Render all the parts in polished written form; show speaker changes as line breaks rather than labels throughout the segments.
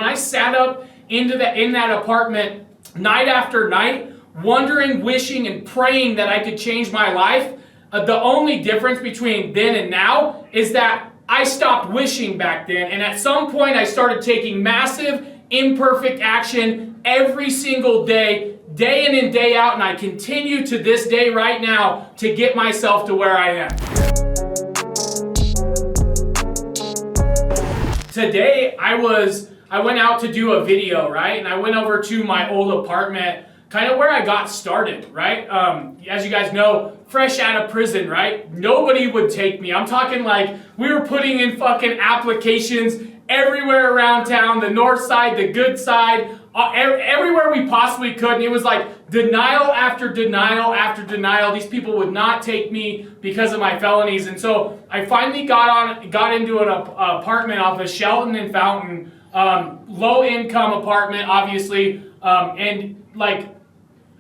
when I sat up in that apartment night after night, wondering, wishing, and praying that I could change my life, the only difference between then and now is that I stopped wishing back then, and at some point I started taking massive, imperfect action every single day, day in and day out, and I continue to this day right now to get myself to where I am. Today I went out to do a video, right? And I went over to my old apartment, kind of where I got started, right? As you guys know, fresh out of prison, right? Nobody would take me. I'm talking like we were putting in fucking applications everywhere around town, the north side, the good side, everywhere we possibly could. And it was like denial after denial after denial. These people would not take me because of my felonies. And so I finally got into an apartment off of Shelton and Fountain, low income apartment, obviously. And like,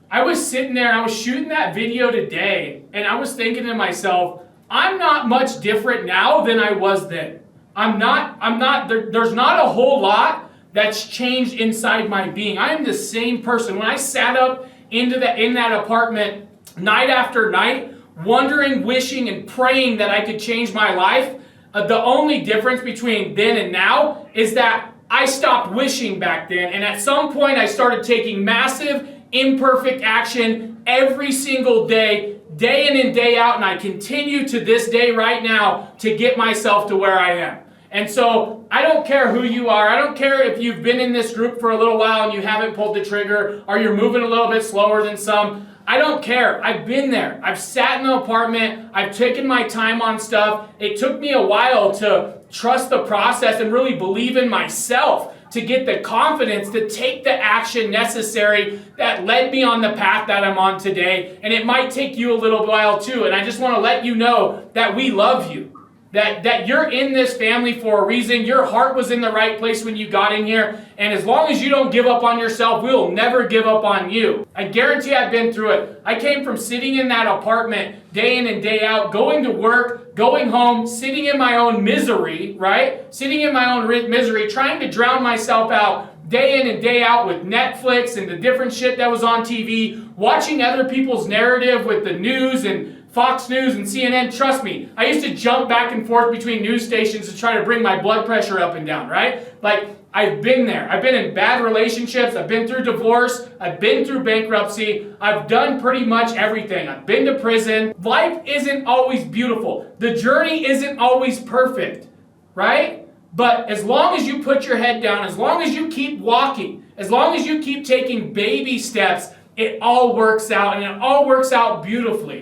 I was sitting there, I was shooting that video today, and I was thinking to myself, I'm not much different now than I was then. There's not a whole lot that's changed inside my being. I am the same person. When I sat up in that apartment night after night, wondering, wishing, and praying that I could change my life, the only difference between then and now is that I stopped wishing back then, and at some point I started taking massive, imperfect action every single day, day in and day out, and I continue to this day right now to get myself to where I am. And so I don't care who you are. I don't care if you've been in this group for a little while and you haven't pulled the trigger, or you're moving a little bit slower than some. I don't care. I've been there. I've sat in the apartment. I've taken my time on stuff. It took me a while to trust the process and really believe in myself, to get the confidence to take the action necessary that led me on the path that I'm on today. And it might take you a little while too. And I just want to let you know that we love you. That you're in this family for a reason. Your heart was in the right place when you got in here. And as long as you don't give up on yourself, we'll never give up on you. I guarantee I've been through it. I came from sitting in that apartment day in and day out, going to work, going home, sitting in my own misery, right? Sitting in my own misery, trying to drown myself out day in and day out with Netflix and the different shit that was on TV, watching other people's narrative with the news and Fox News and CNN. Trust me, I used to jump back and forth between news stations to try to bring my blood pressure up and down, right? Like, I've been there. I've been in bad relationships. I've been through divorce. I've been through bankruptcy. I've done pretty much everything. I've been to prison. Life isn't always beautiful. The journey isn't always perfect, right? But as long as you put your head down, as long as you keep walking, as long as you keep taking baby steps, it all works out, and it all works out beautifully.